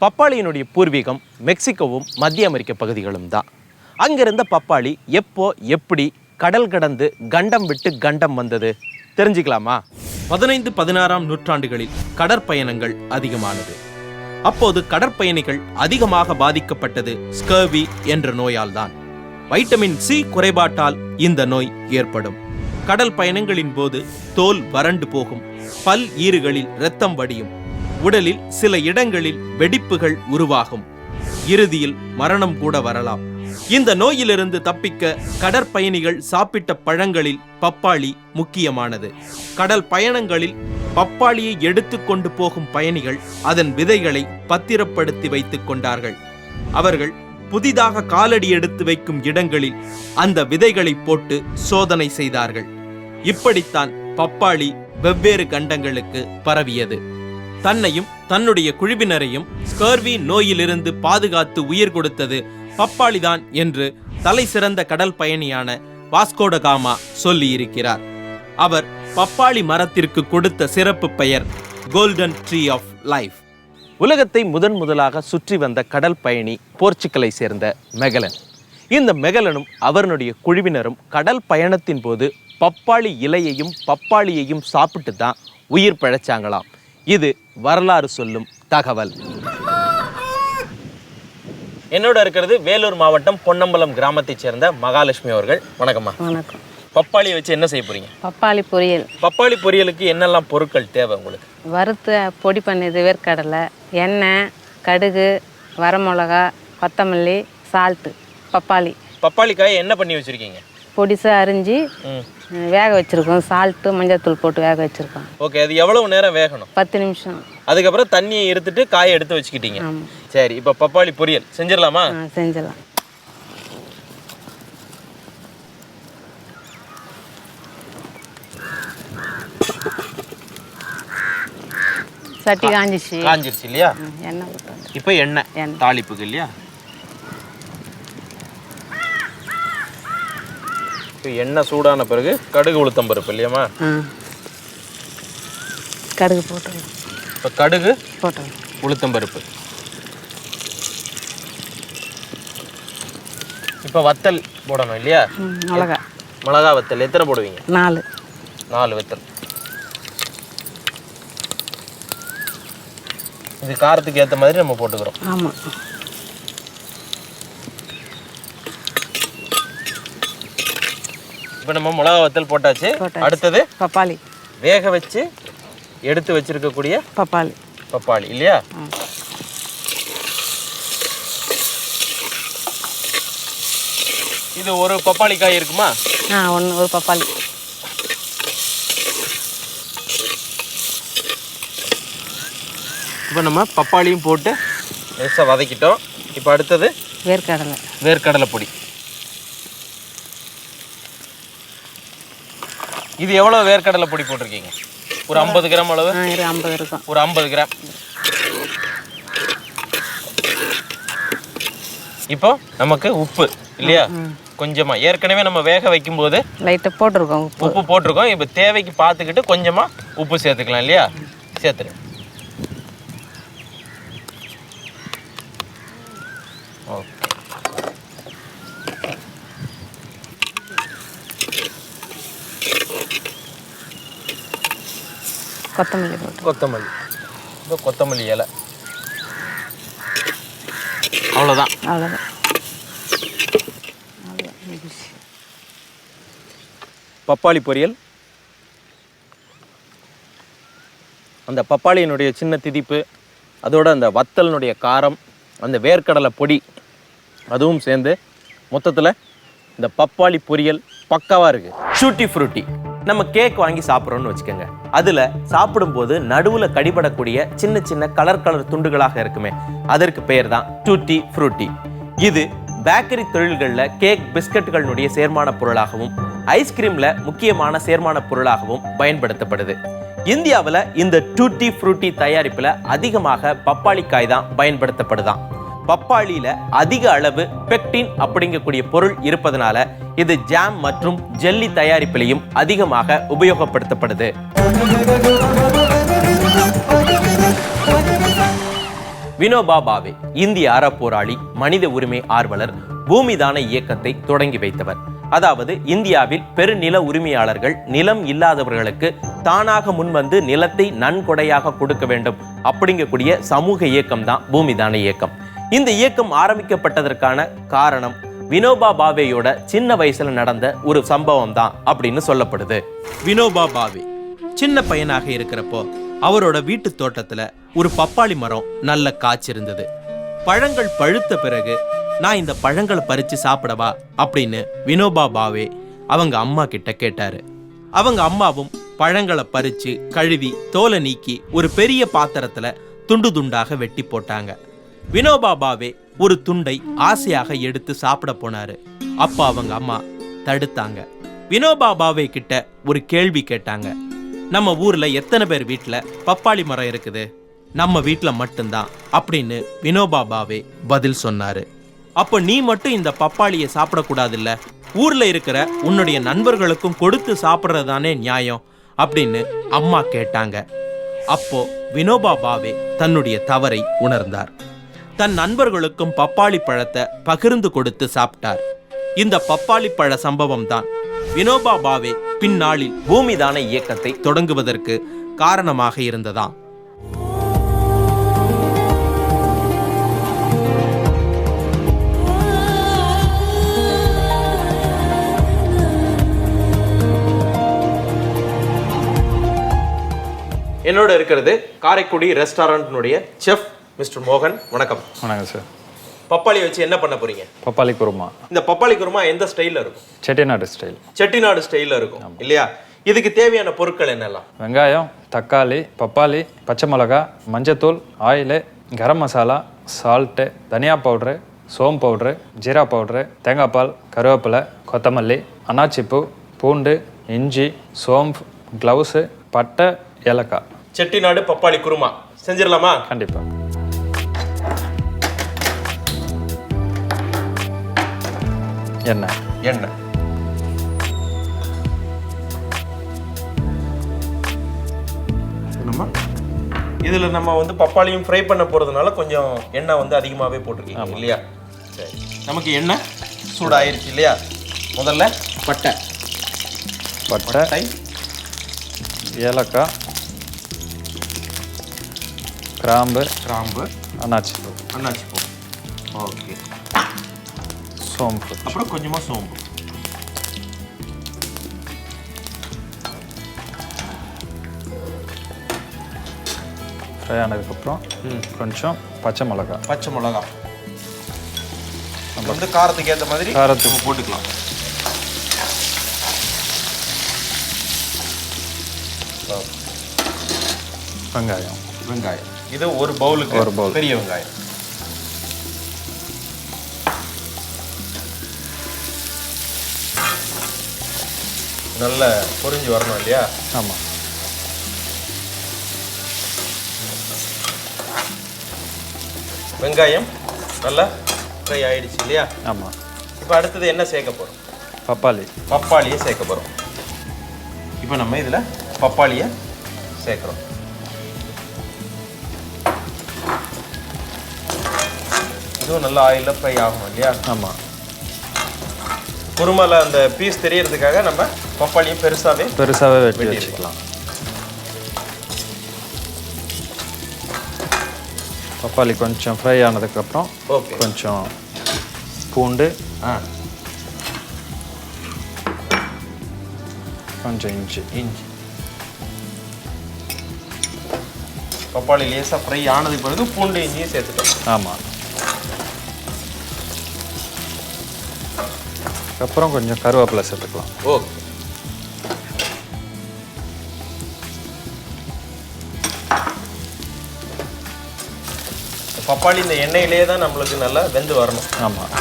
பப்பாளியினுடைய பூர்வீகம் மெக்சிகோவும் மத்திய அமெரிக்க பகுதிகளும் தான். அங்கிருந்த பப்பாளி எப்போ எப்படி கடல் கடந்து கண்டம் விட்டு கண்டம் வந்தது தெரிஞ்சுக்கலாமா? 15-16ஆம் நூற்றாண்டுகளில் கடற்பயணங்கள் அதிகமானது. அப்போது கடற்பயணிகள் அதிகமாக பாதிக்கப்பட்டது ஸ்கர்வி என்ற நோயால் தான். வைட்டமின் சி குறைபாட்டால் இந்த நோய் ஏற்படும். கடல் பயணங்களின் போது தோல் வறண்டு போகும், பல் ஈறுகளில் இரத்தம் வடியும், உடலில் சில இடங்களில் வெடிப்புகள் உருவாகும், இறுதியில் மரணம் கூட வரலாம். இந்த நோயிலிருந்து தப்பிக்க கடற்பயணிகள் சாப்பிட்ட பழங்களில் பப்பாளி முக்கியமானது. கடல் பயணங்களில் பப்பாளியை எடுத்துக்கொண்டு போகும் பயணிகள் அதன் விதைகளை பத்திரப்படுத்தி வைத்துக் கொண்டார்கள். அவர்கள் புதிதாக காலடி எடுத்து வைக்கும் இடங்களில் அந்த விதைகளை போட்டு சோதனை செய்தார்கள். இப்படித்தான் பப்பாளி வெவ்வேறு கண்டங்களுக்கு பரவியது. தன்னையும் தன்னுடைய குழுவினரையும் ஸ்கர்வி நோயிலிருந்து பாதுகாத்து உயிர் கொடுத்தது பப்பாளிதான் என்று தலை சிறந்த கடல் பயணியான வாஸ்கோ ட காமா சொல்லி இருக்கிறார். அவர் பப்பாளி மரத்திற்கு கொடுத்த சிறப்பு பெயர் கோல்டன் ட்ரீ ஆஃப் லைஃப். உலகத்தை முதலாக சுற்றி வந்த கடல் பயணி போர்ச்சுகலை சேர்ந்த மெகலன். இந்த மெகலனும் அவருடைய குழுவினரும் கடல் பயணத்தின் போது பப்பாளி இலையையும் பப்பாளியையும் சாப்பிட்டு தான் உயிர் பிழைச்சாங்களாம். இது வரலாறு சொல்லும் தகவல். என்னோட இருக்கிறது வேலூர் மாவட்டம் பொன்னம்பலம் கிராமத்தை சேர்ந்த மகாலட்சுமி அவர்கள். வணக்கம்மா. வணக்கம். பப்பாளியை வச்சு என்ன செய்ய போறீங்க? பப்பாளி பொரியல். பப்பாளி பொரியலுக்கு என்னெல்லாம் பொருட்கள் தேவை உங்களுக்கு? வறுத்து பொடி பண்ணது வேர்க்கடலை, எண்ணெய், கடுகு, வரமிளகா, கொத்தமல்லி, சால்ட்டு. பப்பாளி காயை என்ன பண்ணி வச்சிருக்கீங்க? பொடிசாக அரிஞ்சு வேக வச்சுருக்கோம். சால்ட்டு மஞ்சள்தூள் போட்டு வேக வச்சுருக்கோம். ஓகே, அது எவ்வளவு நேரம் வேகணும்? 10 நிமிஷம். அதுக்கப்புறம் தண்ணியை எடுத்துட்டு காயை எடுத்து வச்சுக்கிட்டீங்க. சரி, இப்போ பப்பாளி பொரியல் செஞ்சிடலாமா? செஞ்சிடலாம். சட்டி காஞ்சிருச்சு இல்லையா? எண்ணெய் ஊற்றணும். இப்போ எண்ணெய் தாளிப்புக்கு இல்லையா? எண்ணெய் சூடான பிறகு கடுகு உளுத்தம் பருப்பு இல்லையாம்மா? கடுகு போட்டுருங்க. இப்போ கடுகு போட்டுருங்க, உளுத்தம் பருப்பு. இப்போ வத்தல் போடணும் இல்லையா? மிளகா வத்தல் எத்தனை போடுவீங்க? 4 வத்தல். இது காரத்துக்கு ஏற்ற மாதிரி நம்ம போட்டுக்கிறோம். ஆமாம். இப்போ நம்ம மிளகா வத்தல் போட்டாச்சு. அடுத்தது பப்பாளி வேக வச்சு எடுத்து வச்சிருக்கக்கூடிய பப்பாளி இல்லையா? இது ஒரு பப்பாளி காய் இருக்குமா? ஒரு பப்பாளி. இப்போ நம்ம பப்பாளியும் போட்டு லேசாக வதக்கிட்டோம். இப்போ அடுத்தது வேர்க்கடலை பொடி. இது எவ்வளோ வேர்க்கடலை பொடி போட்டிருக்கீங்க? ஒரு 50 கிராம் அளவு. 50 இருக்கும். ஒரு 50 கிராம். இப்போ நமக்கு உப்பு இல்லையா? கொஞ்சமா. ஏற்கனவே நம்ம வேக வைக்கும் போது லைட்டாக போட்டிருக்கோம். உப்பு போட்டிருக்கோம். இப்போ தேவைக்கு பார்த்துக்கிட்டு கொஞ்சமா உப்பு சேர்த்துக்கலாம் இல்லையா? சேர்த்துரு. ஓகே. கொத்தமல்லி இலை. அவ்வளோதான். பப்பாளி பொரியல். அந்த பப்பாளியினுடைய சின்ன திதிப்பு, அதோட அந்த வத்தலினுடைய காரம், அந்த வேர்க்கடலை பொடி அதுவும் சேர்ந்து மொத்தத்தில் இந்த பப்பாளி பொரியல் பக்காவாக இருக்குது. ஷூட்டி ஃப்ரூட்டி. நம்ம கேக் வாங்கி சாப்பிட்றோன்னு வச்சுக்கோங்க. அதில் சாப்பிடும்போது நடுவில் கடிபடக்கூடிய சின்ன சின்ன கலர் துண்டுகளாக இருக்குமே, அதற்கு பெயர் தான் டூட்டி ஃப்ரூட்டி. இது பேக்கரி தொழில்களில் கேக் பிஸ்கட்டுகளுடைய சேர்மான பொருளாகவும் ஐஸ்கிரீமில் முக்கியமான சேர்மான பொருளாகவும் பயன்படுத்தப்படுது. இந்தியாவில் இந்த டூட்டி ஃப்ரூட்டி தயாரிப்பில் அதிகமாக பப்பாளிக்காய் தான் பயன்படுத்தப்படுதான். பப்பாளியில அதிக அளவு பெக்டின் அப்படிங்கக்கூடிய பொருள் இருப்பதனால இது ஜாம் மற்றும் ஜெல்லி தயாரிப்பிலையும் அதிகமாக உபயோகப்படுத்தப்படுது. வினோபா பாவே இந்திய அறப்போராளி, மனித உரிமை ஆர்வலர், பூமிதான இயக்கத்தை தொடங்கி வைத்தவர். அதாவது இந்தியாவில் பெருநில உரிமையாளர்கள் நிலம் இல்லாதவர்களுக்கு தானாக முன்வந்து நிலத்தை நன்கொடையாக கொடுக்க வேண்டும் அப்படிங்கக்கூடிய சமூக இயக்கம் தான் பூமிதான இயக்கம். இந்த இயக்கம் ஆரம்பிக்கப்பட்டதற்கான காரணம் வினோபா பாவேயோட சின்ன வயசுல நடந்த ஒரு சம்பவம் தான் அப்படின்னு சொல்லப்படுது. வினோபா பாவே சின்ன பையனாக இருக்கிறப்போ அவரோட வீட்டு தோட்டத்துல ஒரு பப்பாளி மரம் நல்ல காய்ச்சிருந்தது. பழங்கள் பழுத்த பிறகு நான் இந்த பழங்களை பறிச்சு சாப்பிடவா அப்படின்னு வினோபா பாவே அவங்க அம்மா கிட்ட கேட்டாரு. அவங்க அம்மாவும் பழங்களை பறிச்சு கழுவி தோலை நீக்கி ஒரு பெரிய பாத்திரத்துல துண்டு துண்டாக வெட்டி போட்டாங்க. வினோபா பாவே ஒரு துண்டை ஆசையாக எடுத்து சாப்பிட போனாரு. அப்ப அவங்க அம்மா தடுத்தாங்க. வினோபா பாவே கிட்ட ஒரு கேள்வி கேட்டாங்க. நம்ம ஊர்ல எத்தனை பேர் வீட்டுல பப்பாளி மரம் இருக்குது? நம்ம வீட்டுல மட்டும்தான் அப்படின்னு வினோபா பாவே பதில் சொன்னாரு. அப்ப நீ மட்டும் இந்த பப்பாளியை சாப்பிடக்கூடாது இல்ல, ஊர்ல இருக்கிற உன்னுடைய நண்பர்களுக்கும் கொடுத்து சாப்பிட்றதுதானே நியாயம் அப்படின்னு அம்மா கேட்டாங்க. அப்போ வினோபா பாவே தன்னுடைய தவறை உணர்ந்தார். தன் நண்பர்களுக்கும் பப்பாளி பழத்தை பகிர்ந்து கொடுத்து சாப்பிட்டார். இந்த பப்பாளி பழ சம்பவம் தான் வினோபா பாவே பின்னாளில் பூமிதான இயக்கத்தை தொடங்குவதற்கு காரணமாக இருந்ததாம். என்னோட இருக்கிறது காரைக்குடி ரெஸ்டாரண்ட்னுடைய செஃப் மிஸ்டர் மோகன். வணக்கம். வணக்கம் சார். பப்பாளி வச்சு என்ன பண்ண போறீங்க? பப்பாளி குருமா. இந்த பப்பாளி குருமா எந்த ஸ்டைல்ல இருக்கும்? செட்டிநாடு ஸ்டைல். செட்டிநாடு ஸ்டைல்ல இருக்கும் இல்லையா? இதுக்கு தேவையான பொருட்கள் என்னெல்லாம்? வெங்காயம், தக்காளி, பப்பாளி, பச்சை மிளகா, மஞ்சத்தூள், ஆயிலு, கரம் மசாலா, சால்ட்டு, தனியா பவுட்ரு, சோம்பு பவுட்ரு, ஜீரா பவுட்ரு, தேங்காய் பால், கருவேப்பிலை, கொத்தமல்லி, அன்னாச்சிப்பூ, பூண்டு, இஞ்சி, சோம்பு, க்ளவுஸு, பட்டை, ஏலக்காய். செட்டிநாடு பப்பாளி குருமா செஞ்சிடலாமா? கண்டிப்பா. எண்ணெய். இதுல நம்ம வந்து பப்பாளியும் ஃப்ரை பண்ண போறதுனால கொஞ்சம் எண்ணெய் வந்து அதிகமாகவே போட்டிருக்கீங்க இல்லையா? சரி, நமக்கு எண்ணெய் சூடாயிருச்சு இல்லையா? முதல்ல பட்டை, ஏலக்காய், கிராம்பு, அன்னாச்சிப்பூ. ஓகே. சோம்பு. அப்புறம் கொஞ்சமா சோம்பு. ஃப்ரை ஆனதுக்கப்புறம் கொஞ்சம் பச்சை மிளகா. நம்ம வந்து காரத்துக்கு ஏற்ற மாதிரி காரத்துக்கு போட்டுக்கலாம். வெங்காயம். இது ஒரு பவுலுக்கு ஒரு பவுல் பெரிய வெங்காயம். நல்ல பொரிஞ்சு வரணும் இல்லையா? ஆமாம். வெங்காயம் நல்லா ஃப்ரை ஆயிடுச்சு இல்லையா? ஆமாம். இப்போ அடுத்தது என்ன சேர்க்க போகிறோம்? பப்பாளியை சேர்க்க போகிறோம். இப்போ நம்ம இதில் பப்பாளியை சேர்க்குறோம். இதுவும் நல்லா ஆயிலில் ஃப்ரை ஆகணும் இல்லையா? ஆமாம். குருமால அந்த பீஸ் தெரியறதுக்காக நம்ம பப்பாளியும் பெருசாவே வெட்டி வச்சுக்கலாம். பப்பாளி கொஞ்சம் ஃப்ரை ஆனதுக்கப்புறம் கொஞ்சம் பூண்டு, கொஞ்சம் இஞ்சி. பப்பாளி லேசாக ஃப்ரை ஆனதுக்கு பிறகு பூண்டு இஞ்சியும் சேர்த்துட்டோம். ஆமாம். அப்புறம் கொஞ்சம் கருவேப்பிலை சேர்த்துக்கலாம். ஓகே. பப்பாளி இந்த எண்ணெயிலேயே தான் நம்மளுக்கு நல்லா வெந்து வரணும். ஆமாம்.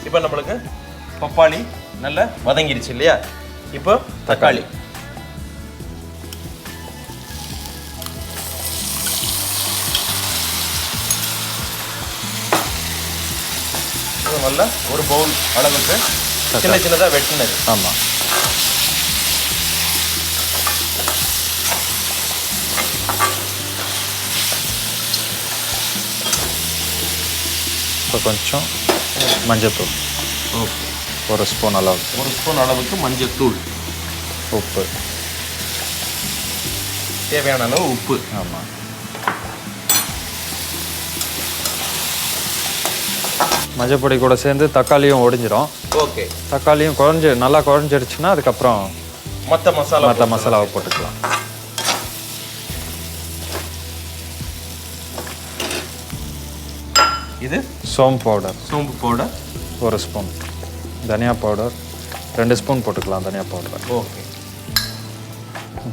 இப்போ நம்மளுக்கு பப்பாளி நல்லா வதங்கிடுச்சு இல்லையா? இப்போ தக்காளி. நல்லா ஒரு பவுல் அளவுக்கு சின்னதாக வெட்டினது. ஆமாம். இப்போ கொஞ்சம் மஞ்சத்தூள் ஓகே, 1 ஸ்பூன் அளவு, 1 ஸ்பூன் அளவுக்கு மஞ்சத்தூள், உப்பு, தேவையான அளவு உப்பு. ஆமாம். மஞ்சப்பொடி கூட சேர்ந்து தக்காளியும் ஒடிஞ்சிரும். ஓகே, தக்காளியும் நல்லா குழஞ்சிடுச்சுன்னா அதுக்கப்புறம் மற்ற மசாலாவை போட்டுக்கலாம். இது சோம்பு பவுடர், சோம்பு பவுடர் 1 ஸ்பூன், தனியா பவுடர் 2 ஸ்பூன் போட்டுக்கலாம். தனியா பவுடர், ஓகே,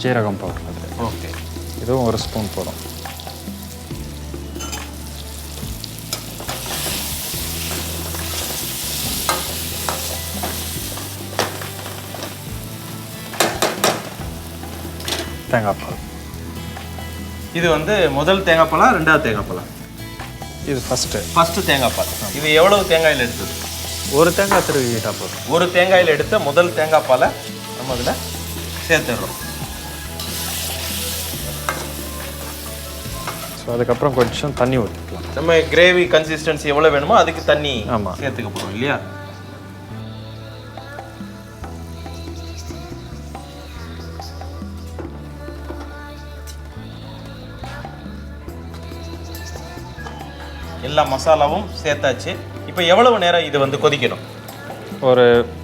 ஜீரகம் பவுடர் அது, ஓகே, இதுவும் 1 ஸ்பூன் போடும். தேங்காய் பால், இது வந்து முதல் தேங்காய் பாலா ரெண்டாவது தேங்காய் பாலா? இது ஃபஸ்ட்டு தேங்காய் பால். இது எவ்வளவு தேங்காயில் எடுத்தது? 1 தேங்காய் திருவிட்டா போதும். ஒரு தேங்காயில் எடுத்த முதல் தேங்காய் பாலை நம்ம அதில் சேர்த்துடுறோம். ஸோ அதுக்கப்புறம் கொஞ்சம் தண்ணி ஊற்றிக்கலாம். நம்ம கிரேவி கன்சிஸ்டன்சி எவ்வளோ வேணுமோ அதுக்கு தண்ணி ஆமாம் சேர்த்துக்க போகிறோம் இல்லையா? எல்லா மசாலாவும் சேர்த்தாச்சு. இப்போ எவ்வளவு நேரம் இது வந்து கொதிக்கணும்?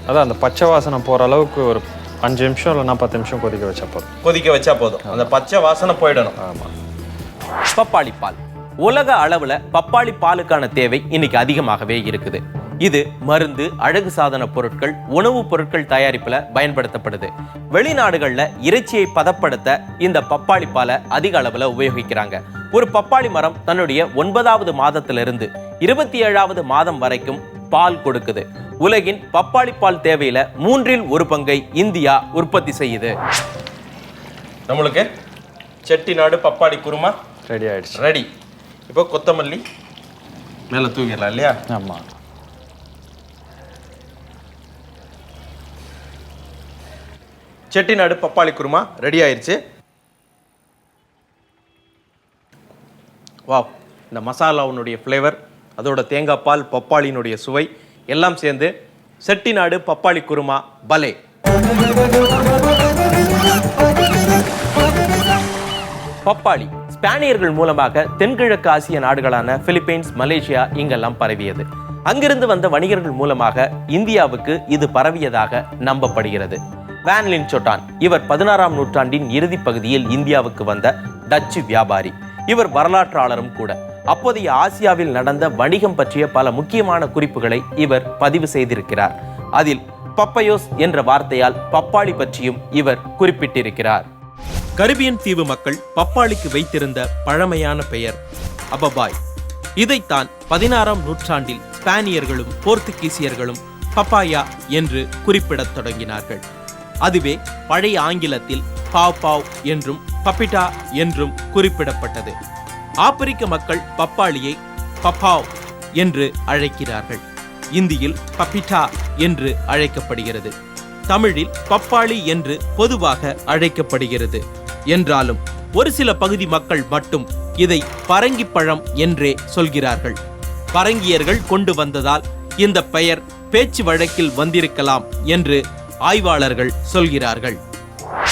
அதான் அந்த பச்சை வாசனை போகிற அளவுக்கு ஒரு 5 நிமிஷம் இல்லைனா 10 நிமிஷம் கொதிக்க வச்சா போதும். அந்த பச்சை வாசனை போயிடணும். ஆமாம். பப்பாளி பால். உலக அளவில் பப்பாளி பாலுக்கான தேவை இன்னைக்கு அதிகமாகவே இருக்குது. இது மருந்து, அழகு சாதன பொருட்கள், உணவுப் பொருட்கள் தயாரிப்புல பயன்படுத்தப்படுது. வெளிநாடுகளில் இறைச்சியை பதப்படுத்த இந்த பப்பாளி பாலை அதிக அளவில் உபயோகிக்கிறாங்க. ஒரு பப்பாளி மரம் தன்னுடைய 9வது மாதத்திலிருந்து 27வது மாதம் வரைக்கும் பால் கொடுக்குது. உலகின் பப்பாளி பால் தேவையில 1/3 பங்கை இந்தியா உற்பத்தி செய்யுது. நம்மளுக்கு செட்டிநாடு பப்பாளி குருமா ரெடி ஆயிடுச்சு. ரெடி. இப்போ கொத்தமல்லி மேலே தூக்கிடலாம் இல்லையா? ஆமாம். செட்டிநாடு பப்பாளி குருமா ரெடி ஆயிடுச்சு. வாவ், இந்த மசாலாவுடைய ஃப்ளேவர், அதோட தேங்காய் பால், பப்பாளியினுடைய சுவை எல்லாம் சேர்ந்து செட்டிநாடு பப்பாளி குருமா பலே. பப்பாளி ஸ்பானியர்கள் மூலமாக தென்கிழக்கு ஆசிய நாடுகளான பிலிப்பைன்ஸ், மலேசியா இங்கெல்லாம் பரவியது. அங்கிருந்து வந்த வணிகர்கள் மூலமாக இந்தியாவுக்கு இது பரவியதாக நம்பப்படுகிறது. வான் லின்சோட்டான் இவர் 16ஆம் நூற்றாண்டின் இறுதி பகுதியில் இந்தியாவுக்கு வந்த டச்சு வியாபாரி. இவர் வரலாற்றாளரும் கூட. அப்போதைய ஆசியாவில் நடந்த வணிகம் பற்றிய பல முக்கியமான குறிப்புகளை இவர் பதிவு செய்திருக்கிறார். அதில் பப்பயோஸ் என்ற வார்த்தையால் பப்பாளி பற்றியும் இவர் குறிப்பிட்டிருக்கிறார். கரிபியன் தீவு மக்கள் பப்பாளிக்கு வைத்திருந்த பழமையான பெயர் அபபாய். இதைத்தான் 16ஆம் நூற்றாண்டில் ஸ்பானியர்களும் போர்த்துகீசியர்களும் பப்பாயா என்று குறிப்பிடத் தொடங்கினார்கள். அதுவே பழைய ஆங்கிலத்தில் பாவ் பாவ் என்றும் பப்பிட்டா என்றும் குறிப்பிடப்பட்டது. ஆப்பிரிக்க மக்கள் பப்பாளியை பப்பாவ் என்று அழைக்கிறார்கள். இந்தியில் பப்பிட்டா என்று அழைக்கப்படுகிறது. தமிழில் பப்பாளி என்று பொதுவாக அழைக்கப்படுகிறது. என்றாலும் ஒரு சில பகுதி மக்கள் மட்டும் இதை பரங்கிப்பழம் என்றே சொல்கிறார்கள். பரங்கியர்கள் கொண்டு வந்ததால் இந்த பெயர் பேச்சு வழக்கில் வந்திருக்கலாம் என்று ஆய்வாளர்கள் சொல்கிறார்கள்.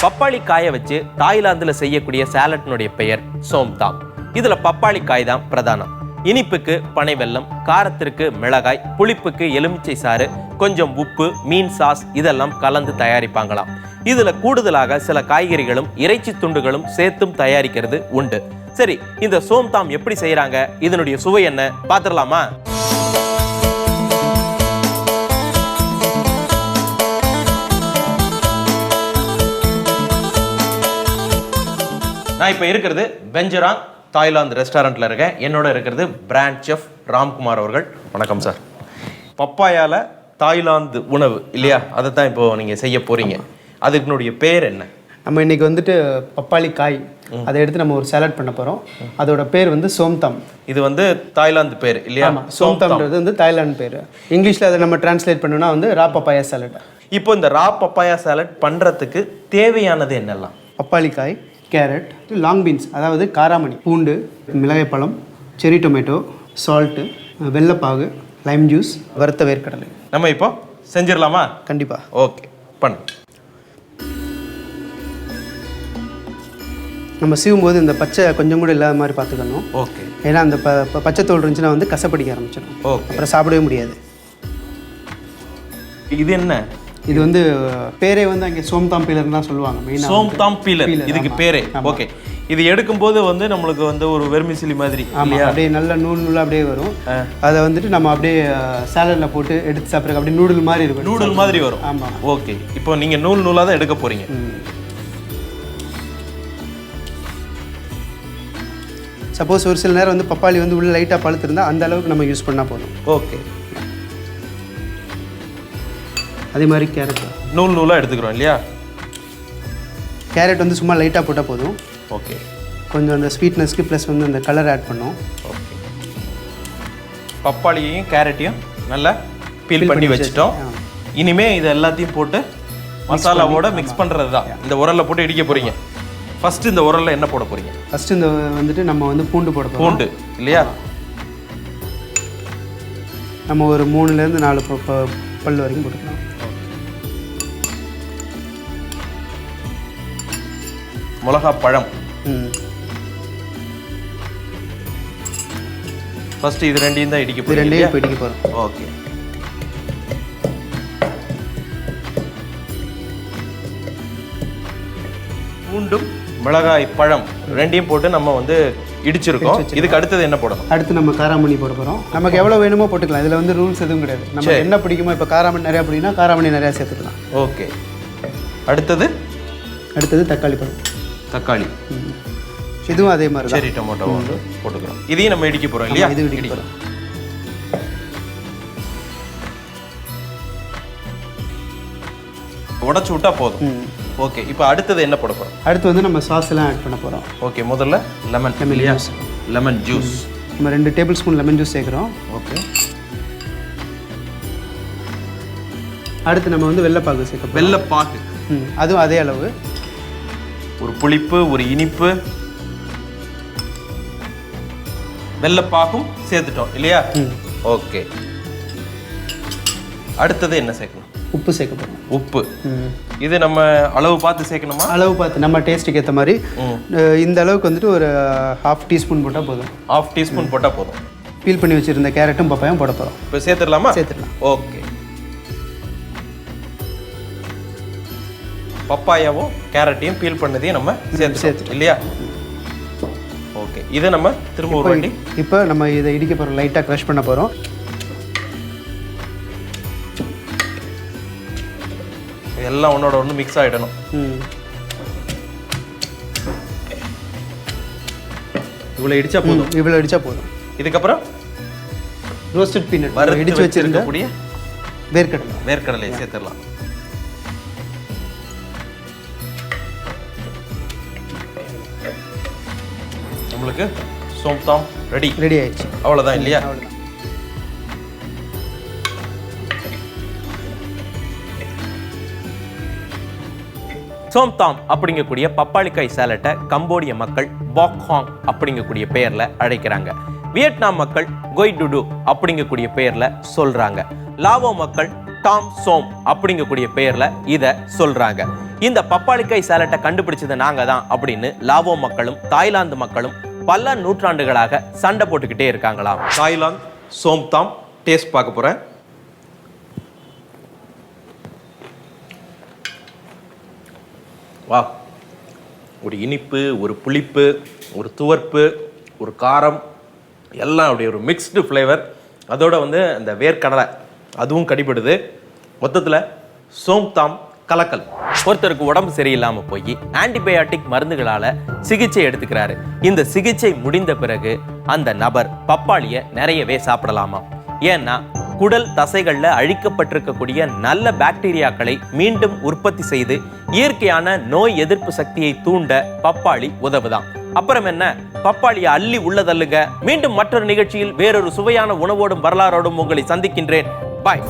பப்பாளி காய வச்சு தாய்லாந்துல செய்யக்கூடிய சாலட்னுடைய பெயர் சோம்தாம். இதுல பப்பாளி காய் தான் பிரதானம். இனிப்புக்கு பனை வெல்லம், காரத்திற்கு மிளகாய், புளிப்புக்கு எலுமிச்சை சாறு, கொஞ்சம் உப்பு, மீன் சாஸ் இதெல்லாம் கலந்து தயாரிப்பாங்களாம். இதுல கூடுதலாக சில காய்கறிகளும் இறைச்சி துண்டுகளும் சேர்த்தும் தயாரிக்கிறது உண்டு. சரி, இந்த சோம்தாம் எப்படி செய்யறாங்க, இதனுடைய சுவை என்ன பாத்திரலாமா? நான் இப்போ இருக்கிறது பெஞ்சராங் தாய்லாந்து ரெஸ்டாரண்ட்டில் இருக்கேன். என்னோட இருக்கிறது பிராண்ட் செஃப் ராம்குமார் அவர்கள். வணக்கம் சார். பப்பாயால தாய்லாந்து உணவு இல்லையா, அதை தான் இப்போ நீங்கள் செய்ய போகிறீங்க. அதுக்குனுடைய பேர் என்ன? நம்ம இன்றைக்கி வந்துட்டு பப்பாளி காய் அதை எடுத்து நம்ம ஒரு சாலட் பண்ண போகிறோம். அதோட பேர் வந்து சோம்தாம். இது வந்து தாய்லாந்து பேர் இல்லையா? சோம்தாம்ன்றது வந்து தாய்லாந்து பேர். இங்கிலீஷில் அதை நம்ம டிரான்ஸ்லேட் பண்ணோம்னா வந்து ரா பப்பாயா சாலட். இப்போ இந்த ரா பப்பாயா சாலட் பண்ணுறதுக்கு தேவையானது என்னெல்லாம்? பப்பாளி காய், கேரட், லாங் பீன்ஸ் அதாவது காராமணி, பூண்டு, மிளகாய் பழம், செரி டொமேட்டோ, சால்ட்டு, வெள்ளைப்பாகு, லைம் ஜூஸ், வறுத்த வேர்க்கடலை. நம்ம இப்போ செஞ்சிடலாமா? கண்டிப்பாக. ஓகே, பண்ணு. நம்ம சீவும் போது இந்த பச்சை கொஞ்சம் கூட இல்லாத மாதிரி பார்த்துக்கணும். ஓகே. ஏன்னா அந்த பச்சை தோல் இருந்துச்சுன்னா வந்து கசப்படிக்க ஆரம்பிச்சிடும். ஓகே. அப்புறம் சாப்பிடவே முடியாது. இது என்ன? இது வந்து பேரே வந்து அங்கே சோம்தாம் பீலர் தான் சொல்லுவாங்க. மெயினாக சோம்தாம் பீலர் இதுக்கு பேரே. ஓகே. இது எடுக்கும்போது வந்து நம்மளுக்கு வந்து ஒரு வெர்மிசிலி மாதிரி இல்லையா, அப்படியே நல்ல நூலாக அப்படியே வரும். அதை வந்துட்டு நம்ம அப்படியே சாலடில் போட்டு எடுத்து சாப்பிட்றது அப்படியே நூடுல் மாதிரி இருக்கும். நூடுல் மாதிரி வரும். ஆமாம். ஓகே. இப்போ நீங்கள் நூலாக தான் எடுக்க போகிறீங்க. சப்போஸ் ஒரு சில நேரம் வந்து பப்பாளி வந்து உள்ள லைட்டாக பழுத்திருந்தா அந்த அளவுக்கு நம்ம யூஸ் பண்ணால் போதும். ஓகே. அதே மாதிரி கேரட் நூலாக எடுத்துக்கிறோம் இல்லையா? கேரட் வந்து சும்மா லைட்டாக போட்டால் போதும். ஓகே. கொஞ்சம் அந்த ஸ்வீட்னஸ்க்கு ப்ளஸ் வந்து அந்த கலர் ஆட் பண்ணோம். ஓகே. பப்பாளியையும் கேரட்டையும் நல்லா பீல் பண்ணி வச்சுட்டோம். இனிமே இது எல்லாத்தையும் போட்டு மசாலாவோட மிக்ஸ் பண்ணுறது தான். இந்த உரலில் போட்டு இடிக்க போகிறீங்க. ஃபர்ஸ்ட் இந்த உரலில் என்ன போட போகிறீங்க? ஃபர்ஸ்ட் இந்த வந்துட்டு நம்ம வந்து பூண்டு போட போகிறோம். பூண்டு இல்லையா? நம்ம ஒரு 3லேருந்து 4 பல் வரைக்கும் போட்டுக்கலாம். மிளகா பழம். ஃபர்ஸ்ட் இது ரெண்டையும் தான் இடிக்க போறீங்க. இது ரெண்டையும் இடிக்க போறோம். ஓகே. பூண்டும் மிளகாய் பழம் ரெண்டையும் போட்டு நம்ம வந்து இடிச்சிருக்கோம். இதுக்கு அடுத்தது என்ன போடணும்? அடுத்து நம்ம காராமணி போட போகிறோம். நமக்கு எவ்வளோ வேணுமோ போட்டுக்கலாம். இதில் வந்து ரூல்ஸ் எதுவும் கிடையாது. நம்ம என்ன பிடிக்குமோ, இப்போ காராமணி நிறையா பிடிக்குன்னா காராமணி நிறையா சேர்த்துக்கலாம். ஓகே. அடுத்தது தக்காளி பழம். தக்காளி. இதுவும் அதே மாதிரி சரி. டொமேட்டோ வந்து போட்டுக்கிறோம். இதையும் நம்ம இடிக்க போகிறோம் இல்லையா? இது இடிக்க போகிறோம். உடச்சு விட்டா போதும். ஓகே. இப்போ அடுத்தது என்ன போட போகிறோம்? அடுத்து வந்து நம்ம சாஸ் எல்லாம் ஆட் பண்ண போகிறோம். ஓகே. முதல்ல லெமன் ஜூஸ். லெமன் ஜூஸ் நம்ம 2 டேபிள் ஸ்பூன் லெமன் ஜூஸ் சேர்க்குறோம். ஓகே. அடுத்து நம்ம வந்து வெள்ளைப்பாகு சேர்க்கணும். வெள்ளைப்பாகு. அதுவும் அதே அளவு. ஒரு புளிப்பு, ஒரு இனிப்பு, வெள்ளைப்பாகும் சேர்த்துட்டோம் இல்லையா? ஓகே. அடுத்தது என்ன சேர்க்கணும்? உப்பு சேர்க்க போகிறோம். உப்பு. இது நம்ம அளவு பார்த்து சேர்க்கணுமா? அளவு பார்த்து நம்ம டேஸ்ட்டுக்கு ஏற்ற மாதிரி. இந்த அளவுக்கு வந்துட்டு ஒரு 1/2 டீஸ்பூன் போட்டால் போதும். 1/2 டீஸ்பூன் போட்டால் போதும். பீல் பண்ணி வச்சுருந்த கேரட்டும் பப்பாயும் போட போகிறோம். இப்போ சேர்த்துடலாமா? சேர்த்துடலாம். ஓகே. பப்பாயாவும் கேரட்டையும் பீல் பண்ணதையும் நம்ம சேர்த்துட்டோம் இல்லையா? ஓகே. இதை நம்ம திரும்ப ஒரு வாட்டி இப்போ நம்ம இதை இடிக்க போகிறோம். லைட்டாக க்ரஷ் பண்ண போகிறோம். எல்லாம் ஒன்னோட ஒன்று மிக்ஸ் ஆகிடணும். இவ்வளோ இடிச்சா போதும். இவ்வளோ இடிச்சா போதும். இதுக்கப்புறம் ரோஸ்டட் பீனட் இடிச்சு வச்சிருக்கக்கூடிய வேர்க்கடலை சேர்த்துடலாம். நம்மளுக்கு சோம்தாம் ரெடி ஆயிடுச்சு. அவ்வளோதான் இல்லையா? அவ்வளோதான். சோம்தாம் அப்படிங்கக்கூடிய பப்பாளிக்காய் சாலட்டை கம்போடிய மக்கள் பாக் ஹாங் அப்படிங்கக்கூடிய பெயர்ல அழைக்கிறாங்க. வியட்நாம் மக்கள் கொய் டுடு அப்படிங்கக்கூடிய பெயர்ல சொல்றாங்க. லாவோ மக்கள் டாம் சோம் அப்படிங்கக்கூடிய பெயர்ல இத சொல்றாங்க. இந்த பப்பாளிக்காய் சாலட்டை கண்டுபிடிச்சது நாங்க தான் அப்படின்னு லாவோ மக்களும் தாய்லாந்து மக்களும் பல நூற்றாண்டுகளாக சண்டை போட்டுக்கிட்டே இருக்காங்களாம். தாய்லாந்து சோம்தாம் டேஸ்ட் பார்க்க போறேன். வா. ஒரு இனிப்பு, ஒரு புளிப்பு, ஒரு துவர்ப்பு, ஒரு காரம், எல்லாம் அப்படி ஒரு மிக்ஸ்டு ஃப்ளேவர். அதோட வந்து அந்த வேர்க்கடலை அதுவும் கடிபடுது. மொத்தத்தில் சோம்தாம் கலக்கல். ஒருத்தருக்கு உடம்பு சரியில்லாமல் போய் ஆன்டிபயாட்டிக் மருந்துகளால் சிகிச்சை எடுத்துக்கிறாரு. இந்த சிகிச்சை முடிந்த பிறகு அந்த நபர் பப்பாளியை நிறையவே சாப்பிடலாமா? ஏன்னா குடல் தசைகளில் அழிக்கப்பட்டிருக்கக்கூடிய நல்ல பாக்டீரியாக்களை மீண்டும் உற்பத்தி செய்து இயற்கையான நோய் எதிர்ப்பு சக்தியை தூண்ட பப்பாளி உதவுதான். அப்புறம் என்ன, பப்பாளியை அள்ளி உள்ளதல்லுங்க. மீண்டும் மற்றொரு நிகழ்ச்சியில் வேறொரு சுவையான உணவோடும் வரலாறோடும் உங்களை சந்திக்கின்றேன். பாய்.